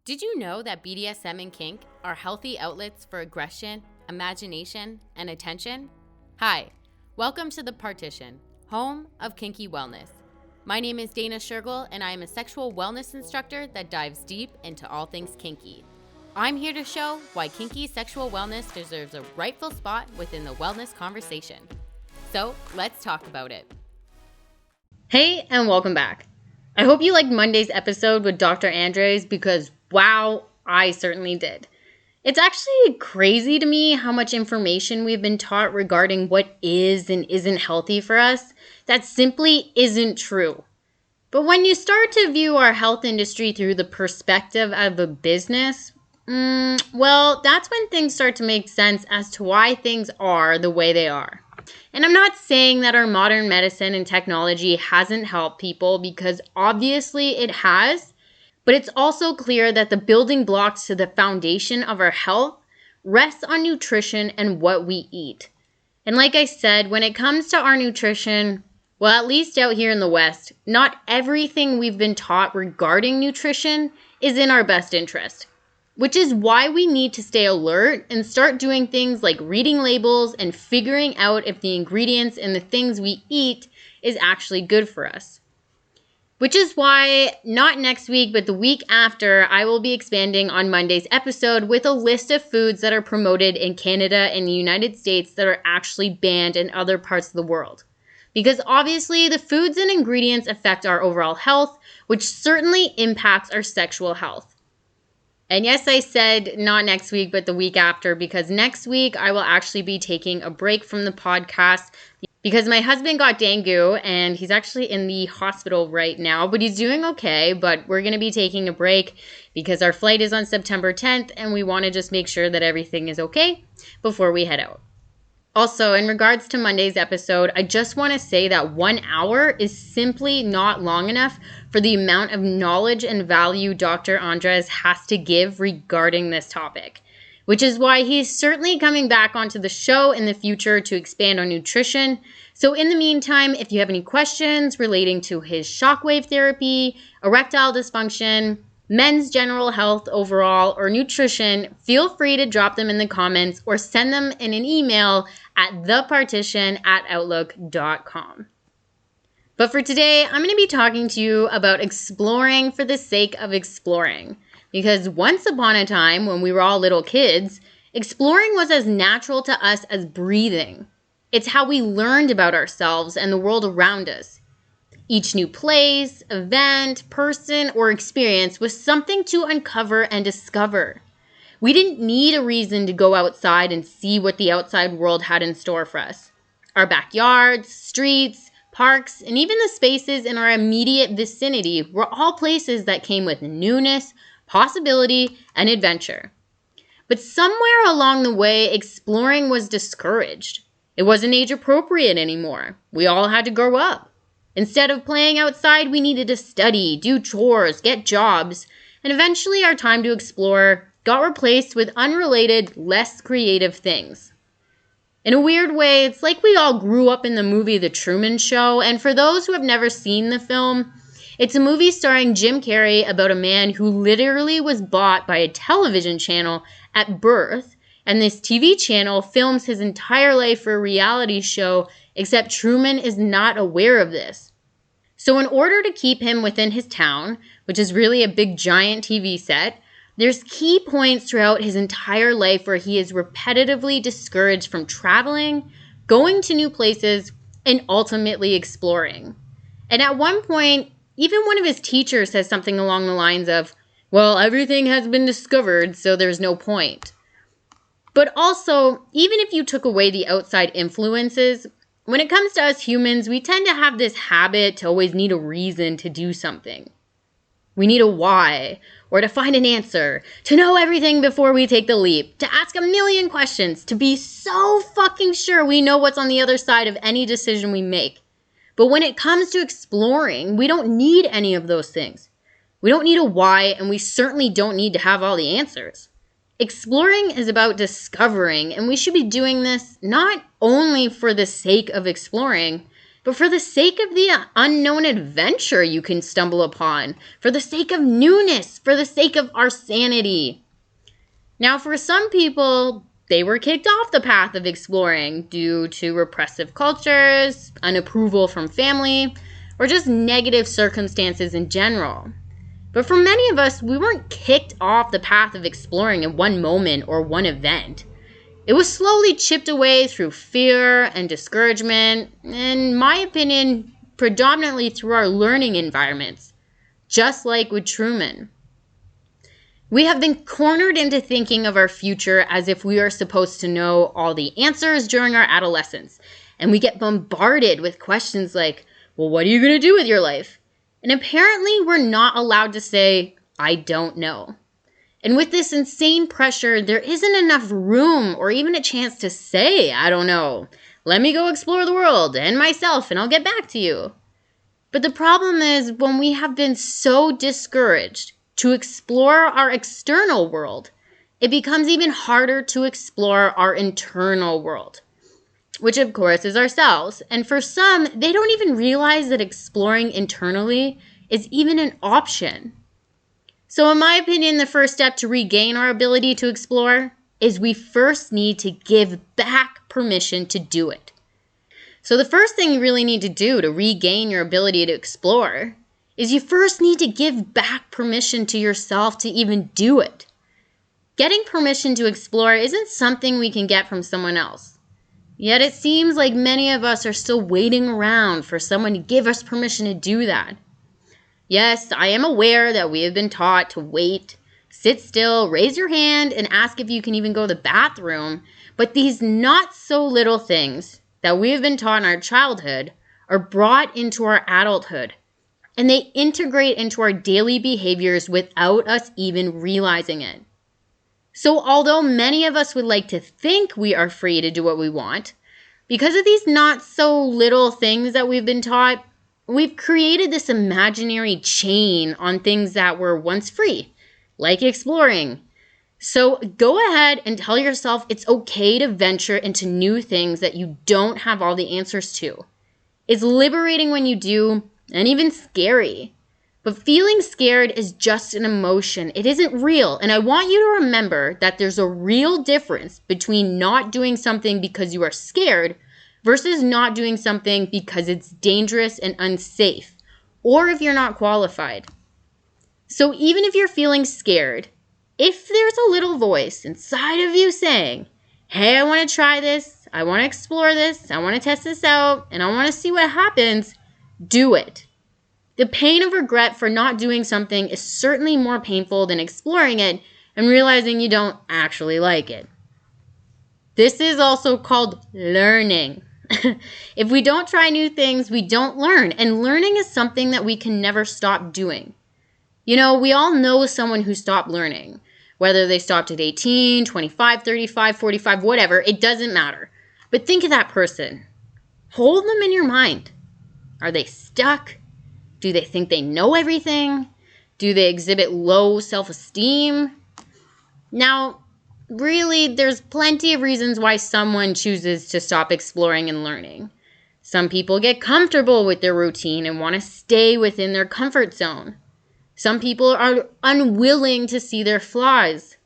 Did you know that BDSM and kink are healthy outlets for aggression, imagination, and attention? Hi, welcome to The Partition, home of Kinky Wellness. My name is Dana Shergill, and I am a sexual wellness instructor that dives deep into all things kinky. I'm here to show why kinky sexual wellness deserves a rightful spot within the wellness conversation. So let's talk about it. Hey, and welcome back. I hope you liked Monday's episode with Dr. Andres because, wow, I certainly did. It's actually crazy to me how much information we've been taught regarding what is and isn't healthy for us that simply isn't true. But when you start to view our health industry through the perspective of a business, well, that's when things start to make sense as to why things are the way they are. And I'm not saying that our modern medicine and technology hasn't helped people, because obviously it has, but it's also clear that the building blocks to the foundation of our health rests on nutrition and what we eat. And like I said, when it comes to our nutrition, well, at least out here in the West, not everything we've been taught regarding nutrition is in our best interest. Which is why we need to stay alert and start doing things like reading labels and figuring out if the ingredients in the things we eat is actually good for us. Which is why, not next week, but the week after, I will be expanding on Monday's episode with a list of foods that are promoted in Canada and the United States that are actually banned in other parts of the world. Because obviously, the foods and ingredients affect our overall health, which certainly impacts our sexual health. And yes, I said not next week, but the week after, because next week I will actually be taking a break from the podcast because my husband got dengue and he's actually in the hospital right now, but he's doing okay. But we're going to be taking a break because our flight is on September 10th and we want to just make sure that everything is okay before we head out. Also, in regards to Monday's episode, I just want to say that 1 hour is simply not long enough for the amount of knowledge and value Dr. Andres has to give regarding this topic, which is why he's certainly coming back onto the show in the future to expand on nutrition. So in the meantime, if you have any questions relating to his shockwave therapy, erectile dysfunction, men's general health overall, or nutrition, feel free to drop them in the comments or send them in an email at thepartition@outlook.com. But for today, I'm going to be talking to you about exploring for the sake of exploring. Because once upon a time, when we were all little kids, exploring was as natural to us as breathing. It's how we learned about ourselves and the world around us. Each new place, event, person, or experience was something to uncover and discover. We didn't need a reason to go outside and see what the outside world had in store for us. Our backyards, streets, parks, and even the spaces in our immediate vicinity were all places that came with newness, possibility, and adventure. But somewhere along the way, exploring was discouraged. It wasn't age appropriate anymore. We all had to grow up. Instead of playing outside, we needed to study, do chores, get jobs, and eventually our time to explore got replaced with unrelated, less creative things. In a weird way, it's like we all grew up in the movie The Truman Show, and for those who have never seen the film, it's a movie starring Jim Carrey about a man who literally was bought by a television channel at birth, and this TV channel films his entire life for a reality show, except Truman is not aware of this. So in order to keep him within his town, which is really a big giant TV set, there's key points throughout his entire life where he is repetitively discouraged from traveling, going to new places, and ultimately exploring. And at one point, even one of his teachers says something along the lines of, well, everything has been discovered, so there's no point. But also, even if you took away the outside influences, when it comes to us humans, we tend to have this habit to always need a reason to do something. We need a why, or to find an answer, to know everything before we take the leap, to ask a million questions, to be so fucking sure we know what's on the other side of any decision we make. But when it comes to exploring, we don't need any of those things. We don't need a why, and we certainly don't need to have all the answers. Exploring is about discovering, and we should be doing this not only for the sake of exploring, but for the sake of the unknown adventure you can stumble upon, for the sake of newness, for the sake of our sanity. Now, for some people, they were kicked off the path of exploring due to repressive cultures, unapproval from family, or just negative circumstances in general. But for many of us, we weren't kicked off the path of exploring in one moment or one event. It was slowly chipped away through fear and discouragement, in my opinion, predominantly through our learning environments, just like with Truman. We have been cornered into thinking of our future as if we are supposed to know all the answers during our adolescence, and we get bombarded with questions like, well, what are you going to do with your life? And apparently we're not allowed to say, I don't know. And with this insane pressure, there isn't enough room or even a chance to say, I don't know. Let me go explore the world and myself and I'll get back to you. But the problem is when we have been so discouraged to explore our external world, it becomes even harder to explore our internal world, which of course is ourselves. And for some, they don't even realize that exploring internally is even an option. So in my opinion, the first step to regain our ability to explore is we first need to give back permission to do it. So the first thing you really need to do to regain your ability to explore is you first need to give back permission to yourself to even do it. Getting permission to explore isn't something we can get from someone else. Yet it seems like many of us are still waiting around for someone to give us permission to do that. Yes, I am aware that we have been taught to wait, sit still, raise your hand, and ask if you can even go to the bathroom, but these not so little things that we have been taught in our childhood are brought into our adulthood, and they integrate into our daily behaviors without us even realizing it. So although many of us would like to think we are free to do what we want, because of these not so little things that we've been taught, we've created this imaginary chain on things that were once free, like exploring. So go ahead and tell yourself it's okay to venture into new things that you don't have all the answers to. It's liberating when you do, and even scary. But feeling scared is just an emotion. It isn't real. And I want you to remember that there's a real difference between not doing something because you are scared versus not doing something because it's dangerous and unsafe, or if you're not qualified. So even if you're feeling scared, if there's a little voice inside of you saying, hey, I want to try this, I want to explore this, I want to test this out, and I want to see what happens, do it. The pain of regret for not doing something is certainly more painful than exploring it and realizing you don't actually like it. This is also called learning. If we don't try new things, we don't learn. And learning is something that we can never stop doing. You know, we all know someone who stopped learning. Whether they stopped at 18, 25, 35, 45, whatever, it doesn't matter. But think of that person. Hold them in your mind. Are they stuck? Do they think they know everything? Do they exhibit low self-esteem? Now, really, there's plenty of reasons why someone chooses to stop exploring and learning. Some people get comfortable with their routine and want to stay within their comfort zone. Some people are unwilling to see their flaws.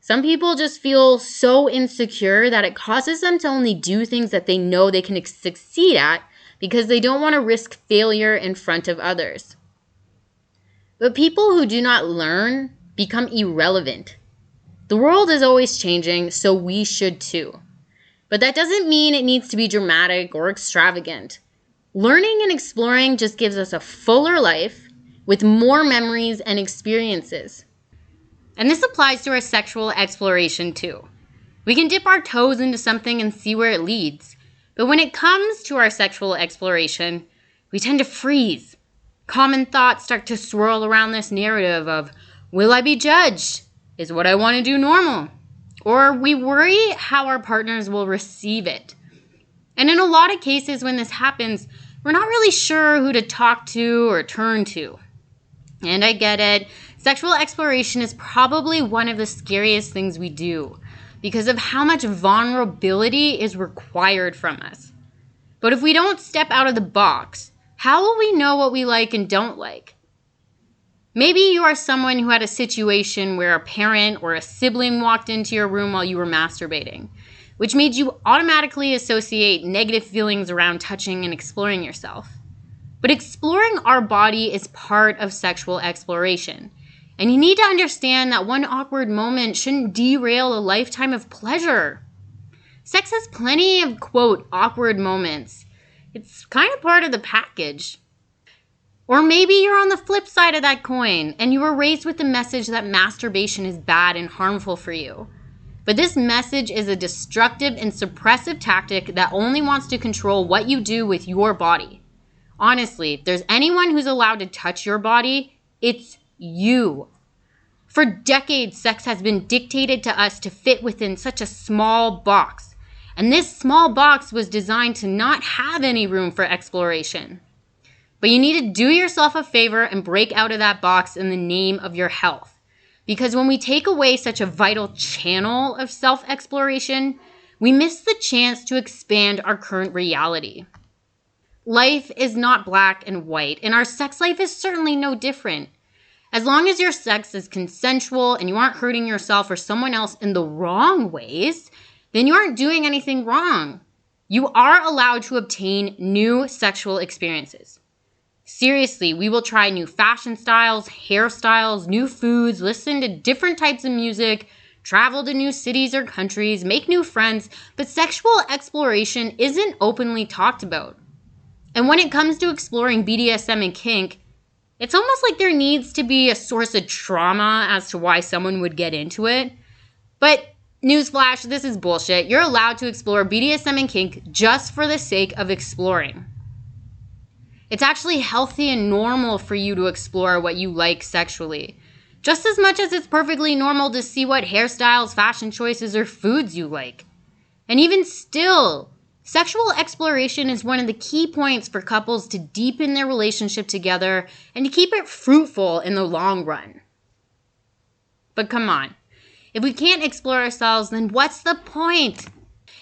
Some people just feel so insecure that it causes them to only do things that they know they can succeed at because they don't want to risk failure in front of others. But people who do not learn become irrelevant. The world is always changing, so we should too. But that doesn't mean it needs to be dramatic or extravagant. Learning and exploring just gives us a fuller life with more memories and experiences. And this applies to our sexual exploration too. We can dip our toes into something and see where it leads. But when it comes to our sexual exploration, we tend to freeze. Common thoughts start to swirl around this narrative of, will I be judged? Is what I want to do normal? Or we worry how our partners will receive it. And in a lot of cases when this happens, we're not really sure who to talk to or turn to. And I get it. Sexual exploration is probably one of the scariest things we do because of how much vulnerability is required from us. But if we don't step out of the box, how will we know what we like and don't like? Maybe you are someone who had a situation where a parent or a sibling walked into your room while you were masturbating, which made you automatically associate negative feelings around touching and exploring yourself. But exploring our body is part of sexual exploration. And you need to understand that one awkward moment shouldn't derail a lifetime of pleasure. Sex has plenty of, quote, awkward moments. It's kind of part of the package. Or maybe you're on the flip side of that coin and you were raised with the message that masturbation is bad and harmful for you. But this message is a destructive and suppressive tactic that only wants to control what you do with your body. Honestly, if there's anyone who's allowed to touch your body, it's you. For decades, sex has been dictated to us to fit within such a small box. And this small box was designed to not have any room for exploration. But you need to do yourself a favor and break out of that box in the name of your health. Because when we take away such a vital channel of self-exploration, we miss the chance to expand our current reality. Life is not black and white, and our sex life is certainly no different. As long as your sex is consensual and you aren't hurting yourself or someone else in the wrong ways, then you aren't doing anything wrong. You are allowed to obtain new sexual experiences. Seriously, we will try new fashion styles, hairstyles, new foods, listen to different types of music, travel to new cities or countries, make new friends, but sexual exploration isn't openly talked about. And when it comes to exploring BDSM and kink, it's almost like there needs to be a source of trauma as to why someone would get into it. But newsflash, this is bullshit. You're allowed to explore BDSM and kink just for the sake of exploring. It's actually healthy and normal for you to explore what you like sexually, just as much as it's perfectly normal to see what hairstyles, fashion choices, or foods you like. And even still, sexual exploration is one of the key points for couples to deepen their relationship together and to keep it fruitful in the long run. But come on, if we can't explore ourselves, then what's the point?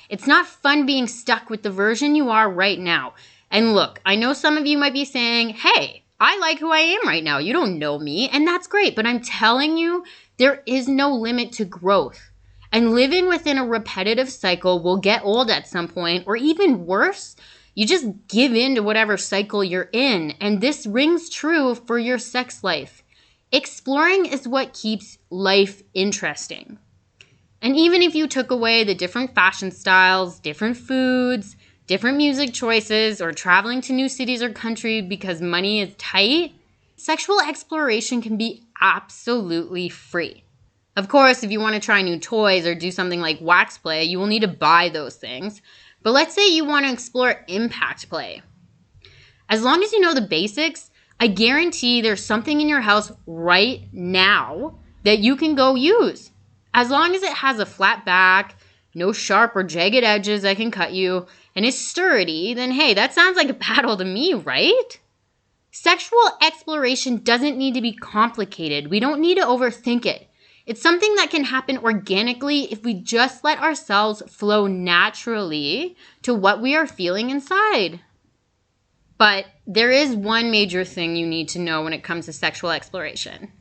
It's not fun being stuck with the version you are right now. And look, I know some of you might be saying, hey, I like who I am right now. You don't know me, and that's great. But I'm telling you, there is no limit to growth. And living within a repetitive cycle will get old at some point, or even worse, you just give in to whatever cycle you're in. And this rings true for your sex life. Exploring is what keeps life interesting. And even if you took away the different fashion styles, different foods, different music choices, or traveling to new cities or countries because money is tight, sexual exploration can be absolutely free. Of course, if you want to try new toys or do something like wax play, you will need to buy those things. But let's say you want to explore impact play. As long as you know the basics, I guarantee there's something in your house right now that you can go use. As long as it has a flat back, no sharp or jagged edges that can cut you, and is sturdy, then hey, that sounds like a paddle to me, right? Sexual exploration doesn't need to be complicated. We don't need to overthink it. It's something that can happen organically if we just let ourselves flow naturally to what we are feeling inside. But there is one major thing you need to know when it comes to sexual exploration.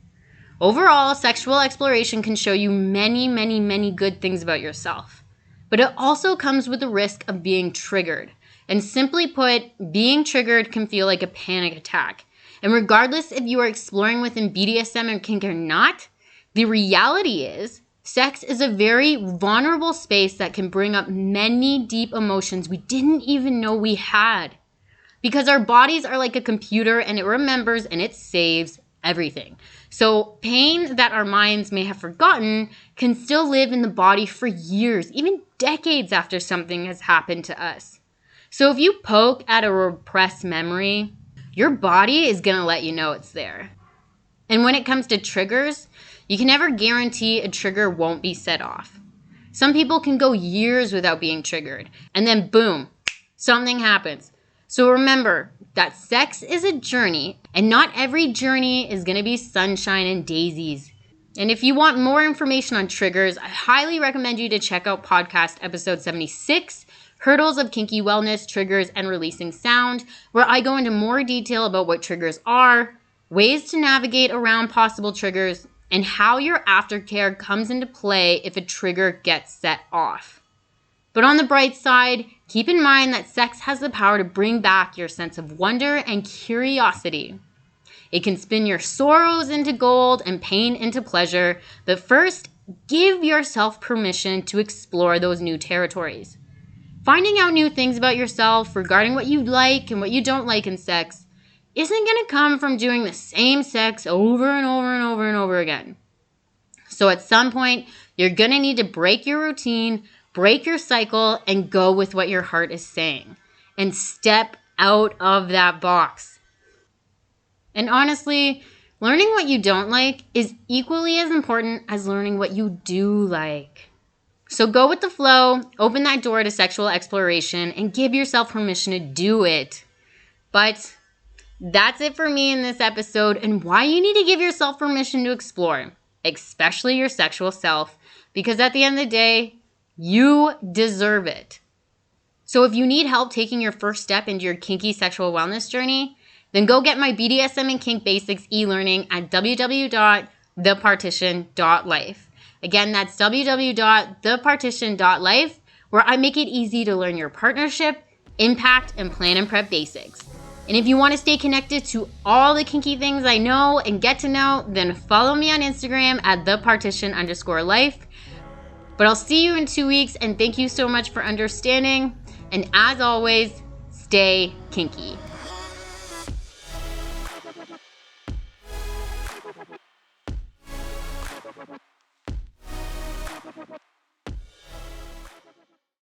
Overall, sexual exploration can show you many, many, many good things about yourself. But it also comes with the risk of being triggered. And simply put, being triggered can feel like a panic attack. And regardless if you are exploring within BDSM or kink or not, the reality is sex is a very vulnerable space that can bring up many deep emotions we didn't even know we had. Because our bodies are like a computer and it remembers and it saves everything. So pain that our minds may have forgotten can still live in the body for years, even decades after something has happened to us. So if you poke at a repressed memory, your body is going to let you know it's there. And when it comes to triggers, you can never guarantee a trigger won't be set off. Some people can go years without being triggered, and then boom, something happens. So remember that sex is a journey, and not every journey is going to be sunshine and daisies. And if you want more information on triggers, I highly recommend you to check out podcast episode 76, Hurdles of Kinky Wellness, Triggers, and Releasing Sound, where I go into more detail about what triggers are, ways to navigate around possible triggers, and how your aftercare comes into play if a trigger gets set off. But on the bright side, keep in mind that sex has the power to bring back your sense of wonder and curiosity. It can spin your sorrows into gold and pain into pleasure, but first, give yourself permission to explore those new territories. Finding out new things about yourself regarding what you like and what you don't like in sex isn't going to come from doing the same sex over and over and over and over again. So at some point, you're going to need to break your routine, break your cycle, and go with what your heart is saying. And step out of that box. And honestly, learning what you don't like is equally as important as learning what you do like. So go with the flow, open that door to sexual exploration, and give yourself permission to do it. But that's it for me in this episode and why you need to give yourself permission to explore, especially your sexual self, because at the end of the day, you deserve it. So if you need help taking your first step into your kinky sexual wellness journey, then go get my BDSM and kink basics e-learning at www.thepartition.life. Again, that's www.thepartition.life, where I make it easy to learn your partnership, impact, and plan and prep basics. And if you want to stay connected to all the kinky things I know and get to know, then follow me on Instagram at thepartition_life. But I'll see you in 2 weeks, and thank you so much for understanding. And as always, stay kinky.